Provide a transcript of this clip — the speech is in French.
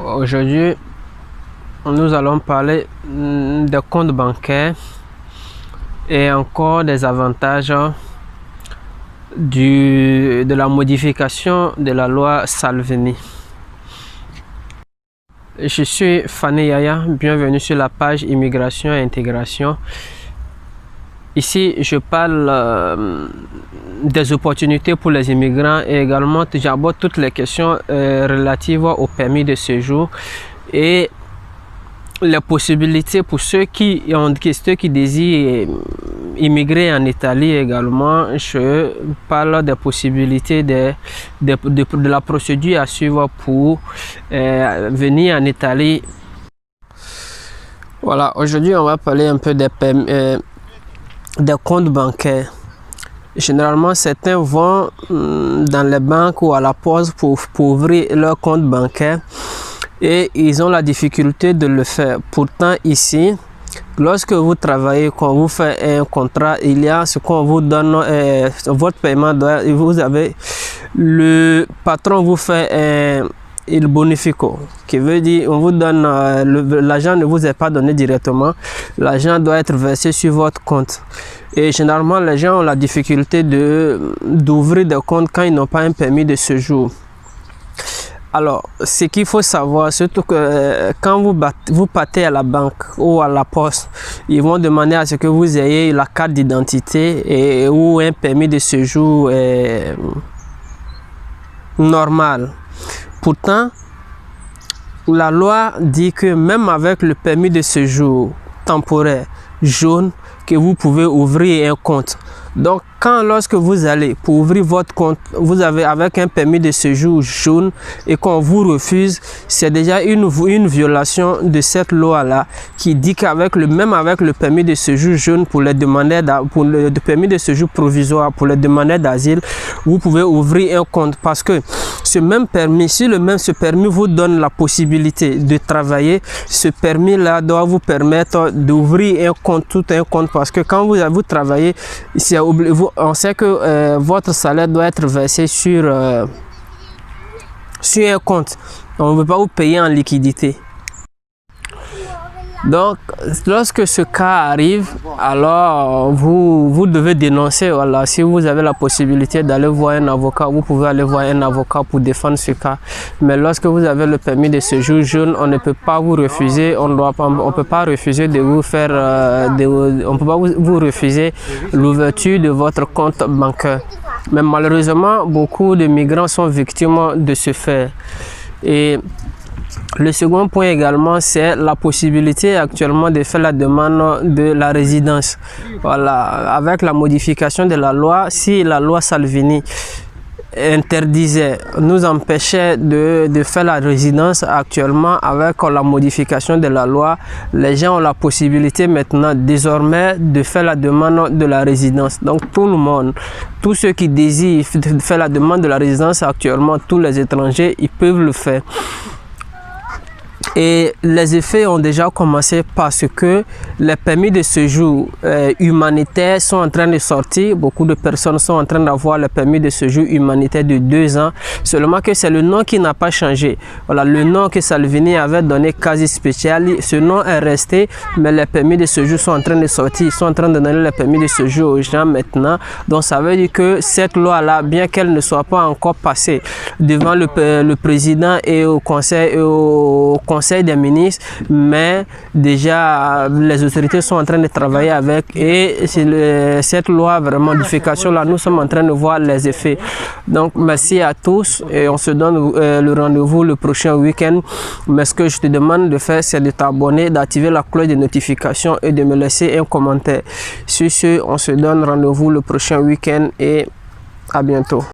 Aujourd'hui, nous allons parler des comptes bancaires et encore des avantages de la modification de la loi Salvini. Je suis Fane Yaya, bienvenue sur la page Immigration et Intégration. Ici, je parle des opportunités pour les immigrants et également j'aborde toutes les questions relatives au permis de séjour et les possibilités pour ceux qui désirent immigrer en Italie également. Je parle des possibilités de la procédure à suivre pour venir en Italie. Voilà, aujourd'hui on va parler un peu des comptes bancaires. Généralement, certains vont dans les banques ou à la poste pour ouvrir leur compte bancaire et ils ont la difficulté de le faire. Pourtant, ici, lorsque vous travaillez, quand vous faites un contrat, il y a ce qu'on vous donne, votre paiement, vous avez, le patron vous fait il bonifico, qui veut dire on vous donne l'argent ne vous est pas donné directement, l'argent doit être versé sur votre compte. Et généralement les gens ont la difficulté d'ouvrir des comptes quand ils n'ont pas un permis de séjour. Alors ce qu'il faut savoir, surtout que quand vous partez à la banque ou à la poste, ils vont demander à ce que vous ayez la carte d'identité ou un permis de séjour normal. Pourtant, la loi dit que même avec le permis de séjour temporaire jaune, que vous pouvez ouvrir un compte. Donc, lorsque vous allez pour ouvrir votre compte, vous avez avec un permis de séjour jaune et qu'on vous refuse, c'est déjà une violation de cette loi-là qui dit qu'avec le permis de séjour jaune pour les demandeurs, pour le permis de séjour provisoire pour les demandeurs d'asile, vous pouvez ouvrir un compte parce que ce même permis, si ce permis vous donne la possibilité de travailler, ce permis-là doit vous permettre d'ouvrir un compte, tout un compte, parce que quand vous travaillez, on sait que votre salaire doit être versé sur un compte. On ne peut pas vous payer en liquidité. Donc, lorsque ce cas arrive, alors vous devez dénoncer. Voilà, si vous avez la possibilité d'aller voir un avocat, vous pouvez aller voir un avocat pour défendre ce cas. Mais lorsque vous avez le permis de séjour jaune, on ne peut pas vous refuser. On peut pas refuser de vous faire, on peut pas vous refuser l'ouverture de votre compte bancaire. Mais malheureusement, beaucoup de migrants sont victimes de ce fait. Et le second point également, c'est la possibilité actuellement de faire la demande de la résidence. Voilà, avec la modification de la loi, si la loi Salvini nous empêchait de faire la résidence actuellement, avec la modification de la loi, les gens ont la possibilité maintenant désormais de faire la demande de la résidence. Donc tout le monde, tous ceux qui désirent faire la demande de la résidence actuellement, tous les étrangers, ils peuvent le faire. Et les effets ont déjà commencé parce que les permis de séjour humanitaires sont en train de sortir. Beaucoup de personnes sont en train d'avoir le permis de séjour humanitaire de 2 ans. Seulement que c'est le nom qui n'a pas changé. Voilà, le nom que Salvini avait donné quasi spécial, ce nom est resté, mais les permis de séjour sont en train de sortir. Ils sont en train de donner les permis de séjour aux gens maintenant. Donc ça veut dire que cette loi-là, bien qu'elle ne soit pas encore passée devant le président et au conseil des ministres, mais déjà les autorités sont en train de travailler avec, et cette loi vraiment modification là, nous sommes en train de voir les effets. Donc merci à tous et on se donne le rendez-vous le prochain week-end. Mais ce que je te demande de faire, c'est de t'abonner, d'activer la cloche de notification et de me laisser un commentaire. Sur ce, on se donne rendez-vous le prochain week-end et à bientôt.